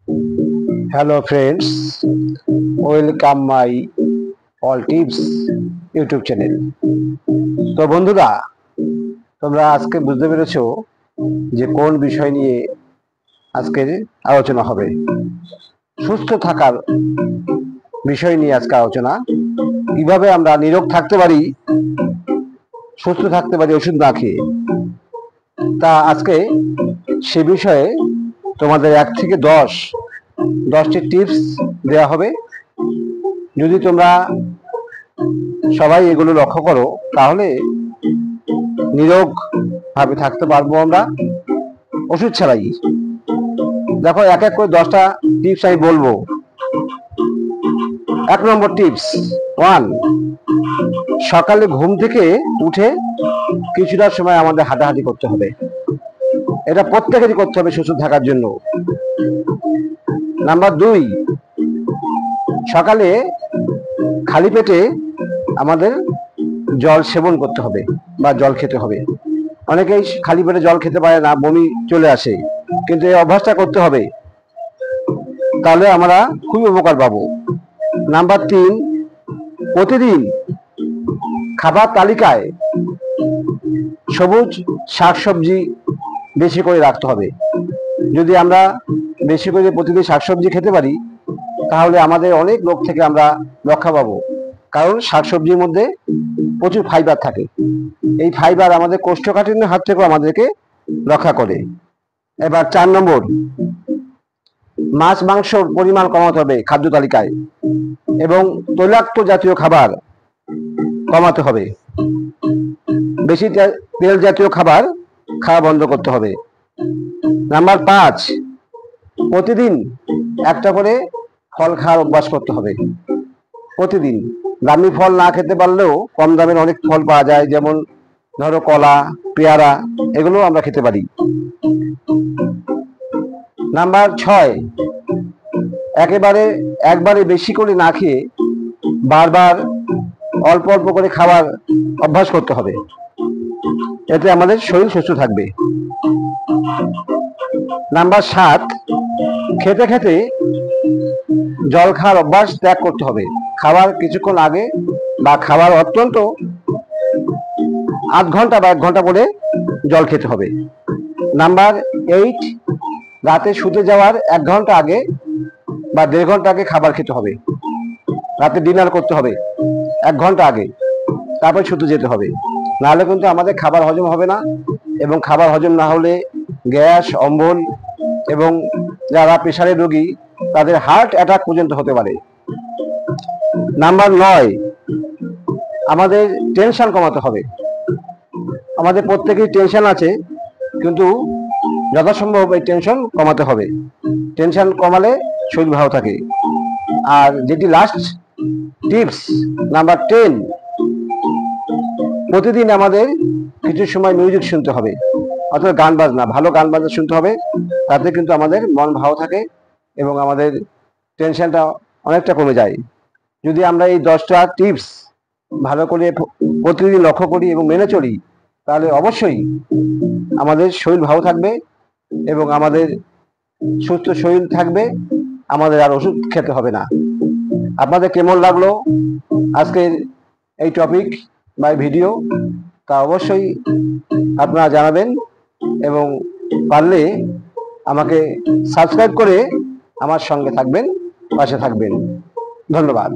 Hello friends, welcome my all tips YouTube channel. তো বন্ধুরা, তোমরা আজকে বুঝতে পেরেছো যে কোন বিষয় নিয়ে আজকের আলোচনা হবে। সুস্থ থাকার বিষয় নিয়ে আজকে আলোচনা। কিভাবে আমরা নিরোগ থাকতে পারি, সুস্থ থাকতে পারি ওষুধ না খেয়ে। তা আজকে সে বিষয়ে তোমাদের 1 থেকে 10টি টিপস দেওয়া হবে। যদি তোমরা সবাই এগুলো লক্ষ্য করো তাহলে নিরোগ ভাবে থাকতে পারবো আমরা ওষুধ ছাড়াই। দেখো, এক এক করে 10টা টিপস আমি বলবো। 1 নম্বর টিপস 1, সকালে ঘুম থেকে উঠে কিছুটা সময় আমাদের হাঁটাহাঁটি করতে হবে। এটা প্রত্যেকেরই করতে হবে সুস্থ থাকার জন্য। নাম্বার 2, সকালে খালি পেটে আমাদের জল সেবন করতে হবে বা জল খেতে হবে। অনেকেই খালি পেটে জল খেতে পারে না, বমি চলে আসে, কিন্তু এই অভ্যাসটা করতে হবে, তাহলে আমরা খুবই উপকার পাবো। নাম্বার 3, প্রতিদিন খাবার তালিকায় সবুজ শাকসবজি বেশি করে রাখতে হবে। যদি আমরা বেশি করে প্রতিদিন শাকসবজি খেতে পারি তাহলে আমাদের অনেক রোগ থেকে আমরা রক্ষা পাবো, কারণ শাকসবজির মধ্যে প্রচুর ফাইবার থাকে। এই ফাইবার আমাদের কোষ্ঠকাঠিন্যের হাত থেকেও আমাদেরকে রক্ষা করে। এবার 4 নম্বর, মাছ মাংসর পরিমাণ কমাতে হবে খাদ্য তালিকায়, এবং তৈলাক্ত জাতীয় খাবার কমাতে হবে। বেশি তেল জাতীয় খাবার খাওয়া বন্ধ করতে হবে। নাম্বার 5, প্রতিদিন একটা করে ফল খাওয়ার অভ্যাস করতে হবে। প্রতিদিন দামি ফল না খেতে পারলেও কম দামের অনেক ফল পাওয়া যায়, যেমন ধরো কলা, পেয়ারা, এগুলো আমরা খেতে পারি। নাম্বার 6, একবারে বেশি করে না খেয়ে বারবার অল্প অল্প করে খাবার অভ্যাস করতে হবে। এতে আমাদের শরীর সুস্থ থাকবে। নাম্বার 7, খেতে খেতে জল খাওয়ার অভ্যাস ত্যাগ করতে হবে। খাবার কিছুক্ষণ আগে বা খাবার অত্যন্ত আধ ঘন্টা বা 1 ঘন্টা পরে জল খেতে হবে। নাম্বার 8, রাতে শুতে যাওয়ার 1 ঘন্টা আগে বা 1.5 ঘন্টা আগে খাবার খেতে হবে। রাতে ডিনার করতে হবে 1 ঘন্টা আগে, তারপর শুতে যেতে হবে। নাহলে কিন্তু আমাদের খাবার হজম হবে না, এবং খাবার হজম না হলে গ্যাস, অম্বল, এবং যারা প্রেশারের রোগী তাদের হার্ট অ্যাটাক পর্যন্ত হতে পারে। নাম্বার 9, আমাদের টেনশন কমাতে হবে। আমাদের প্রত্যেকেরই টেনশন আছে, কিন্তু যথাসম্ভব এই টেনশন কমাতে হবে। টেনশন কমালে শরীর ভালো থাকে। আর যেটি লাস্ট টিপস নাম্বার 10, প্রতিদিন আমাদের কিছু সময় মিউজিক শুনতে হবে, অর্থাৎ গান বাজনা, ভালো গান বাজনা শুনতে হবে। তাতে কিন্তু আমাদের মন ভালো থাকে এবং আমাদের টেনশনটা অনেকটা কমে যায়। যদি আমরা এই 10টা টিপস ভালো করে প্রতিদিন লক্ষ্য করি এবং মেনে চলি, তাহলে অবশ্যই আমাদের শরীর ভালো থাকবে এবং আমাদের সুস্থ শরীর থাকবে, আমাদের আর ওষুধ খেতে হবে না। আপনাদের কেমন লাগলো আজকের এই টপিক বা ভিডিও, তা অবশ্যই আপনারা জানাবেন, এবং পারলে আমাকে সাবস্ক্রাইব করে আমার সঙ্গে থাকবেন, পাশে থাকবেন। ধন্যবাদ।